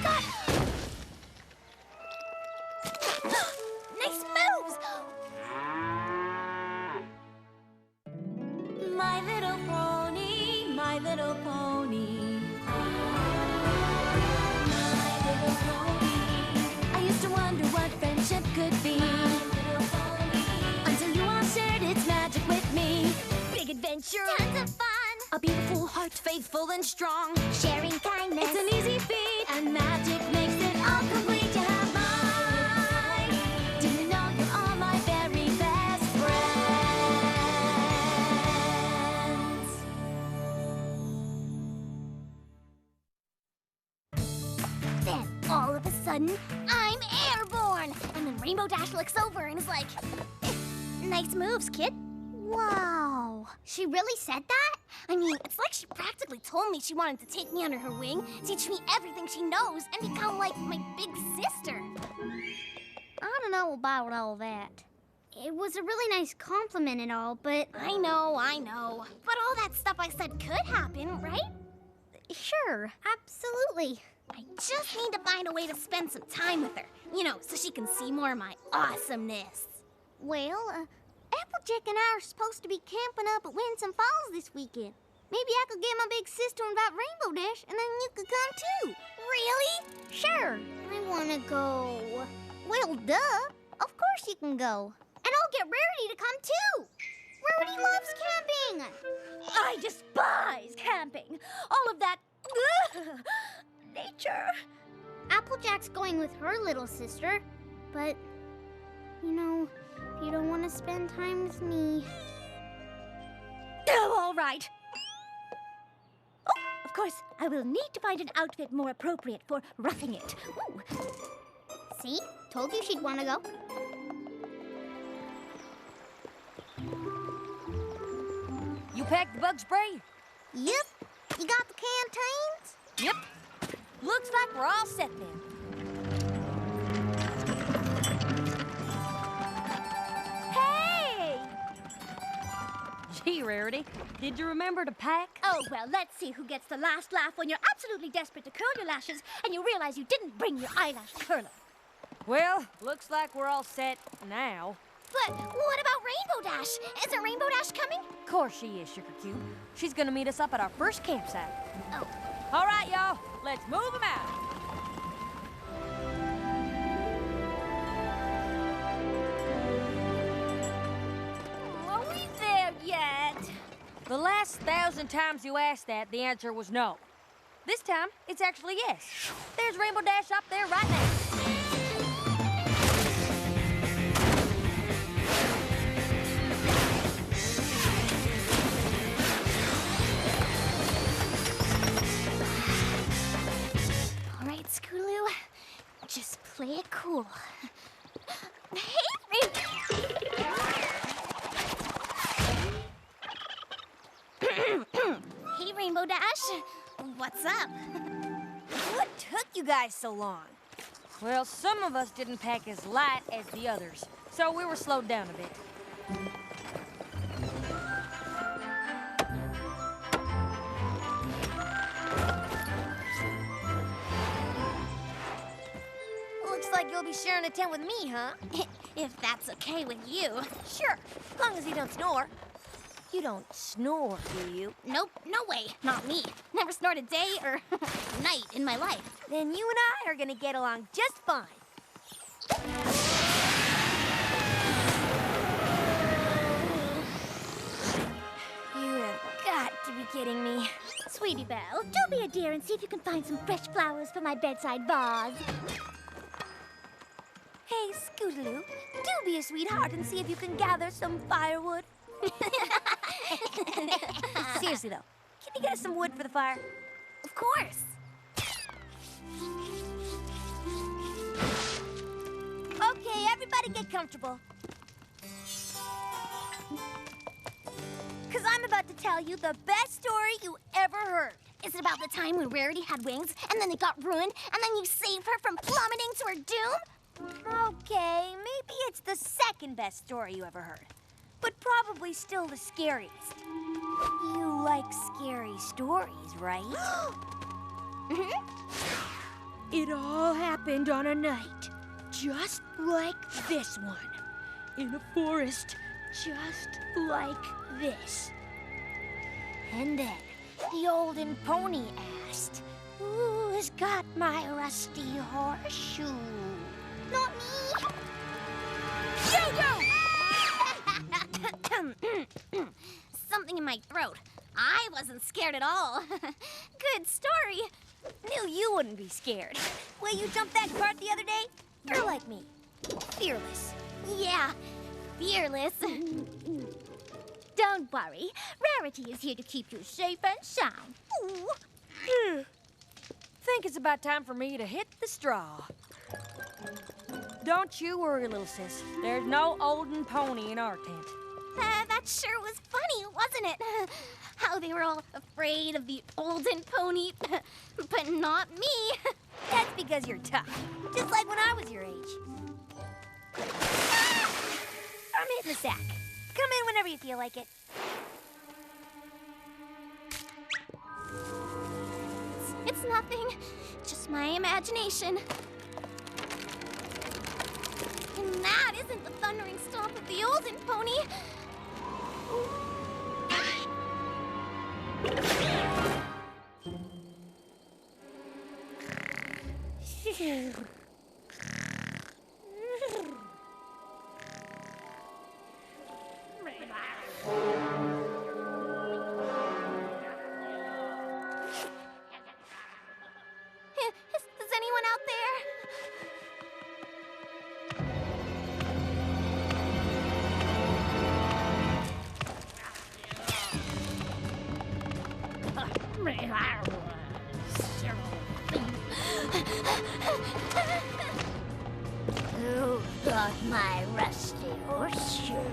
God! Nice moves! My little pony, my little pony. My little pony. I used to wonder what friendship could be. My little pony. Until you all shared its magic with me. Big adventure. Tons of fun. A beautiful heart, faithful and strong. Sharing kindness. It's an easy feat. And magic makes it all complete. You have mine. Do you know you're all my very best friends? Then, all of a sudden, I'm airborne. And then Rainbow Dash looks over and is like, nice moves, kid. Wow. She really said that? I mean, it's like she practically told me she wanted to take me under her wing, teach me everything she knows, and become like my big sister. I don't know about all that. It was a really nice compliment and all, but... I know. But all that stuff I said could happen, right? Sure, absolutely. I just need to find a way to spend some time with her, you know, so she can see more of my awesomeness. Well, Applejack and I are supposed to be camping up at Winsome Falls this weekend. Maybe I could get my big sister and invite Rainbow Dash, and then you could come too. Really? Sure. I want to go. Well, duh. Of course you can go. And I'll get Rarity to come too. Rarity loves camping. I despise camping. All of that nature. Applejack's going with her little sister, but, you know, if you don't want to spend time with me... Oh, all right. Oh, of course, I will need to find an outfit more appropriate for roughing it. Ooh. See? Told you she'd want to go. You packed the bug spray? Yep. You got the canteens? Yep. Looks like we're all set then. Hey! Gee, Rarity, did you remember to pack? Oh, well, let's see who gets the last laugh when you're absolutely desperate to curl your lashes and you realize you didn't bring your eyelash curler. Well, looks like we're all set now. But what about Rainbow Dash? Isn't Rainbow Dash coming? Of course she is, Sugar Cube. She's gonna meet us up at our first campsite. Oh. All right, y'all, let's move them out. Are we there yet? The last 1,000 times you asked that, the answer was no. This time, it's actually yes. There's Rainbow Dash up there right now. All right, Scootaloo, just play it cool. Hey, Hey, Rainbow Dash. What's up? What took you guys so long? Well, some of us didn't pack as light as the others, so we were slowed down a bit. Looks like you'll be sharing a tent with me, huh? If that's okay with you. Sure, as long as you don't snore. You don't snore, do you? Nope, no way. Not me. Never snored a day or night in my life. Then you and I are gonna get along just fine. You have got to be kidding me. Sweetie Belle, do be a dear and see if you can find some fresh flowers for my bedside vase. Hey, Scootaloo, do be a sweetheart and see if you can gather some firewood. Seriously, though, can you get us some wood for the fire? Of course. Okay, everybody get comfortable. Because I'm about to tell you the best story you ever heard. Is it about the time when Rarity had wings and then they got ruined and then you saved her from plummeting to her doom? Okay, maybe it's the second best story you ever heard, but probably still the scariest. You like scary stories, right? It all happened on a night, just like this one, in a forest just like this. And then the olden pony asked, "Who's got my rusty horseshoe?" Not me. Something in my throat. I wasn't scared at all. Good story. Knew you wouldn't be scared. Well, you jumped that cart the other day? You're like me, fearless. Yeah, fearless. Don't worry. Rarity is here to keep you safe and sound. Ooh. Think it's about time for me to hit the straw. Don't you worry, little sis. There's no olden pony in our tent. That sure was funny, wasn't it? How they were all afraid of the olden pony, but not me. That's because you're tough, just like when I was your age. I'm hitting the sack. Come in whenever you feel like it. It's nothing, just my imagination. And that isn't the thundering stomp of the olden pony. Is anyone out there? Who got my rusty horseshoe?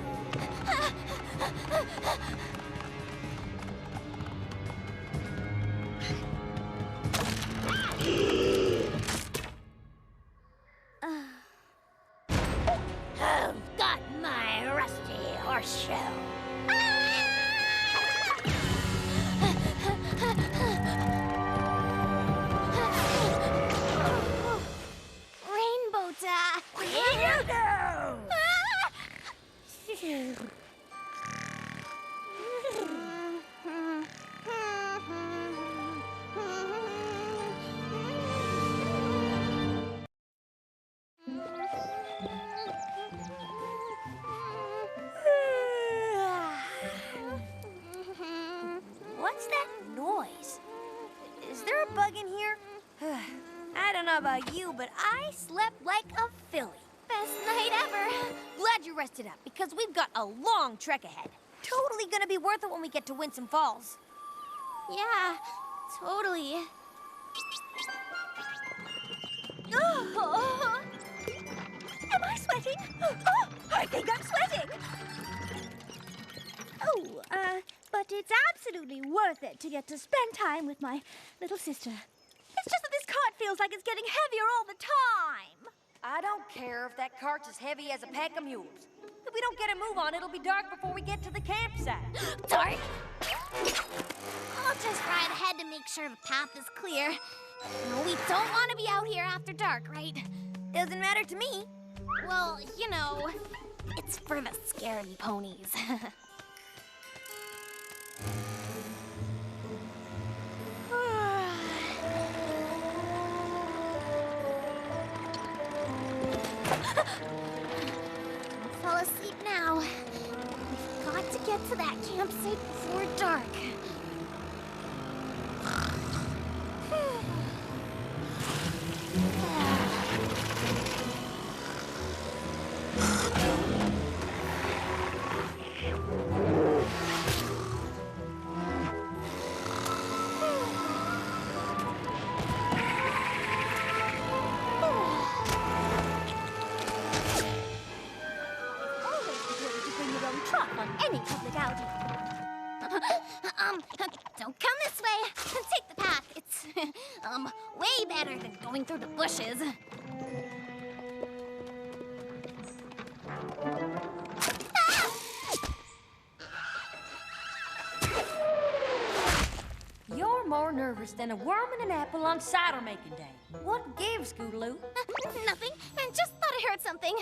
Who got my rusty horseshoe? Rainbow Dad. Here you go! What's that noise? Is there a bug in here? I don't know about you, but I slept like a filly. Best night ever. Glad you rested up, because we've got a long trek ahead. Totally gonna be worth it when we get to Winsome Falls. Yeah, totally. Oh. Am I sweating? Oh, I think I'm sweating. Oh, but it's absolutely worth it to get to spend time with my little sister. It's just that this cart feels like it's getting heavier all the time. I don't care if that cart's as heavy as a pack of mules. If we don't get a move on, it'll be dark before we get to the campsite. Dark? I'll just ride ahead to make sure the path is clear. No, we don't want to be out here after dark, right? Doesn't matter to me. Well, you know, it's for the scary ponies. Fall asleep now. We've got to get to that campsite before dark. Any public outing. Don't come this way. Take the path. It's, way better than going through the bushes. You're more nervous than a worm in an apple on cider making day. What gives, Scootaloo? Nothing. I just thought I heard something.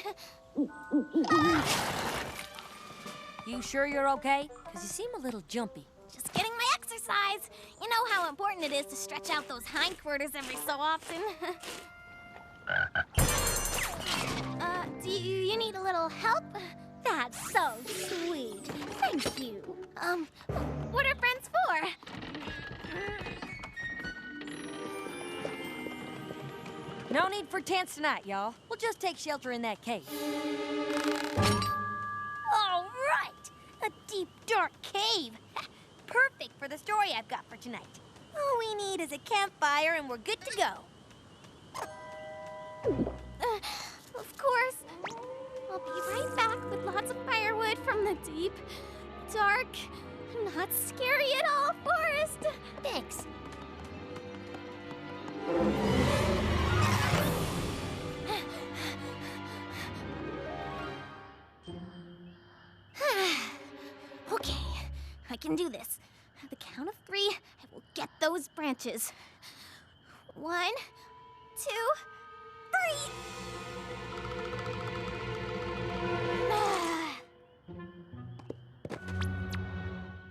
You sure you're okay? Because you seem a little jumpy. Just getting my exercise. You know how important it is to stretch out those hindquarters every so often. Do you need a little help? That's so sweet. Thank you. What are friends for? No need for tents tonight, y'all. We'll just take shelter in that cave. All right! A deep, dark cave. Perfect for the story I've got for tonight. All we need is a campfire and we're good to go. Of course. I'll be right back with lots of firewood from the deep, dark, not scary at all forest. Thanks. Okay, I can do this. At the count of 3, I will get those branches. 1, 2, 3.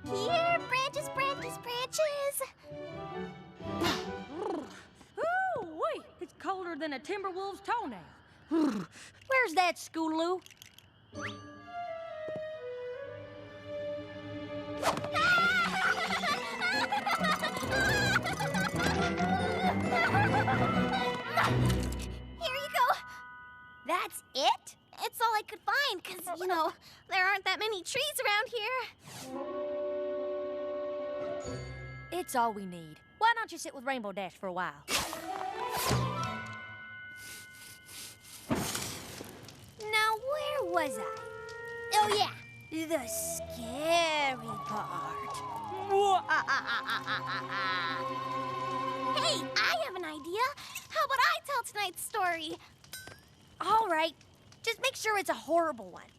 Here, branches, branches, branches. Ooh, wait! It's colder than a timber wolf's toenail. Where's that, Scootaloo? Here you go. That's it? It's all I could find, because, there aren't that many trees around here. It's all we need. Why don't you sit with Rainbow Dash for a while? Now, where was I? Oh, yeah. The scary part. Hey, I have an idea. How about I tell tonight's story? All right. Just make sure it's a horrible one.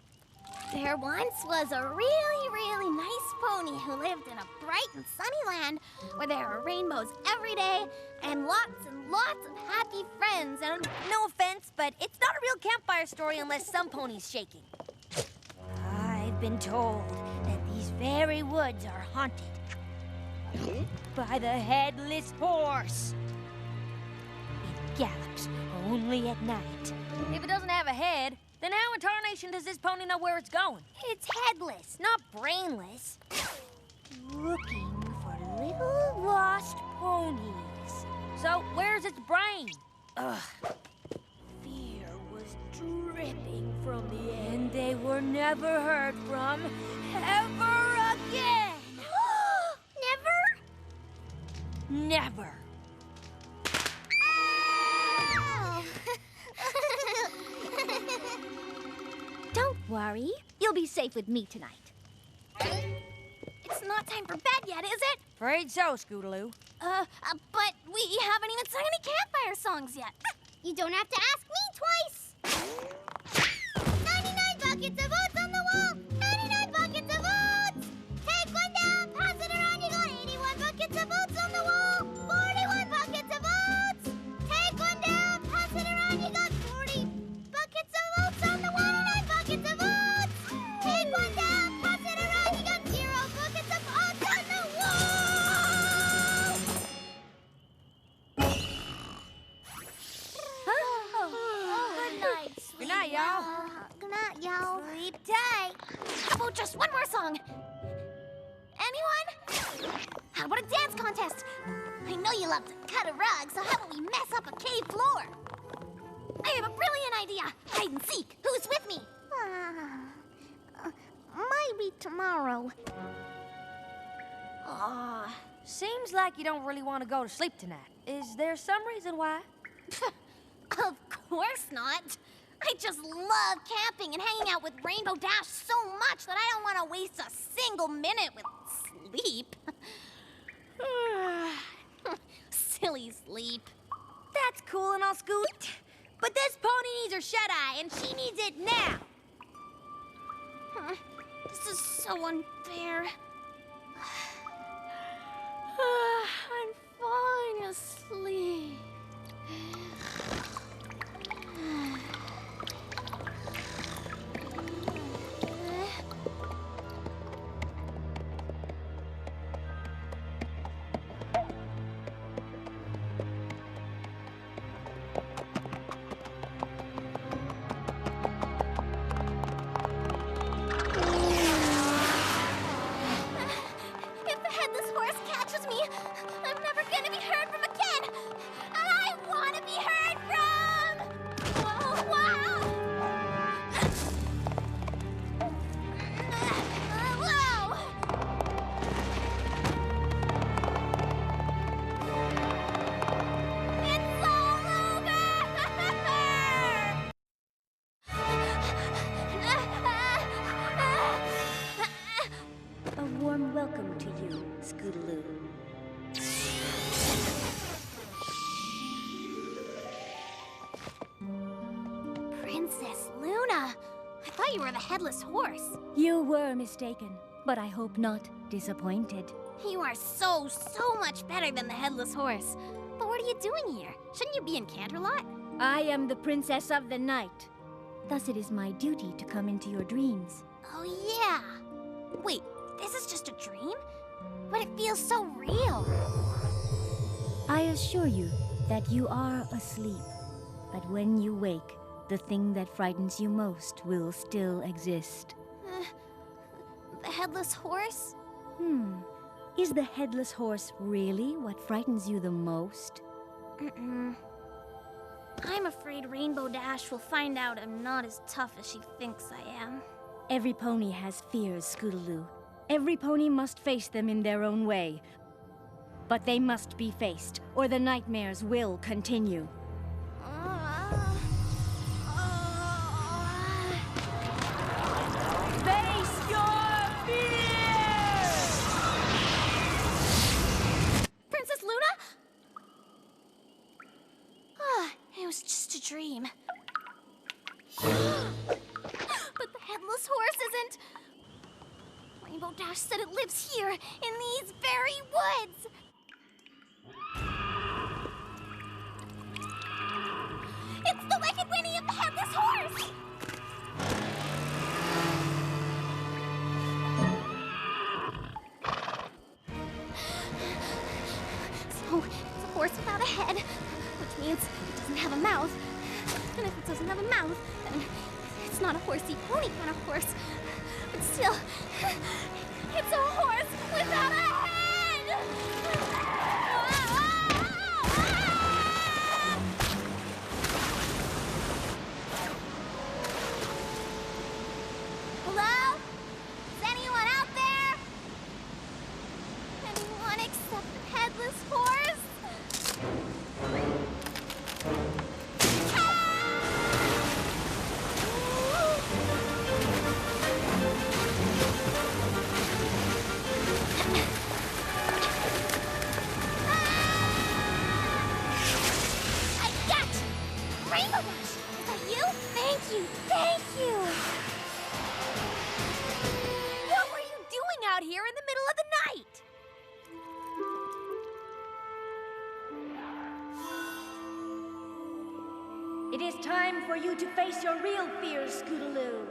There once was a really, really nice pony who lived in a bright and sunny land where there are rainbows every day and lots of happy friends. And No offense, but it's not a real campfire story unless some pony's shaking. I've been told that these very woods are haunted by the headless horse. It gallops only at night. If it doesn't have a head, then how in tarnation does this pony know where it's going? it's headless, not brainless. Looking for little lost ponies. So where's its brain? Ugh. Fear was dripping from the end. And they were never heard from ever again. Never? Never. Don't worry. You'll be safe with me tonight. It's not time for bed yet, is it? Afraid so, Scootaloo. But we haven't even sung any campfire songs yet. You don't have to ask me twice. 99 buckets of oats on the wall. 99 buckets of oats. Take one down, pass it around. You got 81 buckets of oats on the wall. 41 buckets of oats. Take one down, pass it around. You got 40 buckets of oats on the wall. 99 buckets of oats. Take one down, pass it around. You got 0 buckets of oats on the wall. Good night, sweet. Good night, y'all. Good night, y'all. Sleep tight. How about just one more song? Anyone? How about a dance contest? I know you love to cut a rug, so how about we mess up a cave floor? I have a brilliant idea. Hide and seek. Who's with me? Maybe tomorrow. Seems like you don't really want to go to sleep tonight. Is there some reason why? Of course not. I just love camping and hanging out with Rainbow Dash so much that I don't want to waste a single minute with sleep. Silly sleep. That's cool and all, Scoot. But this pony needs her shut-eye, and she needs it now. This is so unfair. I'm asleep. If the headless horse catches me, I'm never gonna be heard from again. I want to be heard from. Whoa, wow. Whoa. It's all over. A warm welcome to you, Scootaloo. Princess Luna, I thought you were the headless horse. You were mistaken, but I hope not disappointed. You are so much better than the headless horse. But what are you doing here? Shouldn't you be in Canterlot? I am the princess of the night. Thus it is my duty to come into your dreams. Oh yeah. Wait, this is just a dream? But it feels so real. I assure you that you are asleep. But when you wake, the thing that frightens you most will still exist. The headless horse? Is the headless horse really what frightens you the most? Mm-mm. I'm afraid Rainbow Dash will find out I'm not as tough as she thinks I am. Every pony has fears, Scootaloo. Every pony must face them in their own way. But they must be faced, or the nightmares will continue. Face your fears! Princess Luna? It was just a dream. But the headless horse isn't. Rainbow Dash said it lives here, in these very woods. It's the Wicked Winnie of the Headless Horse! So, it's a horse without a head, which means it doesn't have a mouth. And if it doesn't have a mouth, then it's not a horsey pony kind of horse. But still, it's a horse without a head! Hello? Is anyone out there? Anyone except the headless horse? I got you! Rainbow Dash! Is that you? Thank you! Thank you! What were you doing out here in the middle of the night? It is time for you to face your real fears, Scootaloo.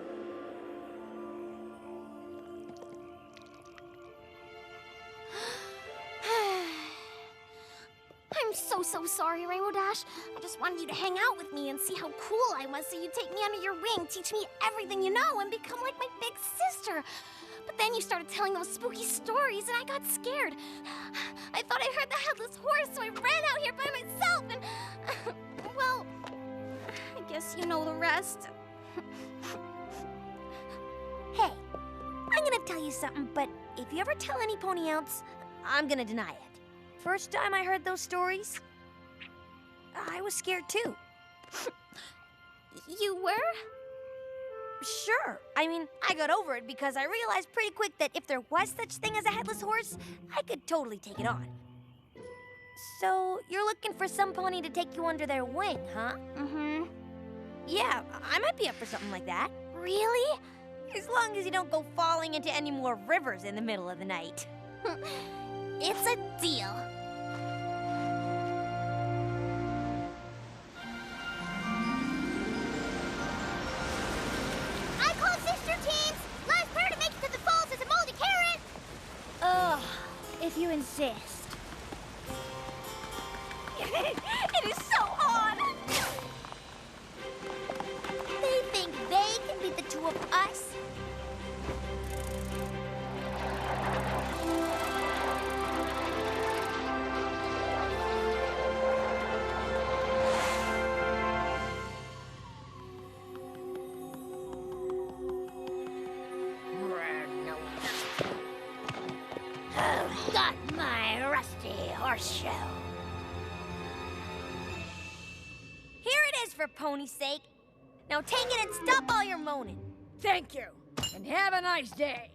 I'm so sorry, Rainbow Dash. I just wanted you to hang out with me and see how cool I was, so you'd take me under your wing, teach me everything you know, and become like my big sister. But then you started telling those spooky stories, and I got scared. I thought I heard the headless horse, so I ran out here by myself, and... well, I guess you know the rest. Hey, I'm gonna tell you something, but if you ever tell any pony else, I'm gonna deny it. First time I heard those stories, I was scared too. You were? Sure. I mean, I got over it because I realized pretty quick that if there was such thing as a headless horse, I could totally take it on. So, you're looking for some pony to take you under their wing, huh? Mm-hmm. Yeah, I might be up for something like that. Really? As long as you don't go falling into any more rivers in the middle of the night. It's a deal. insist. It is so odd! They think they can beat the two of us? Got my rusty horseshoe. Here it is for Pony's sake. Now take it and stop all your moaning. Thank you, and have a nice day.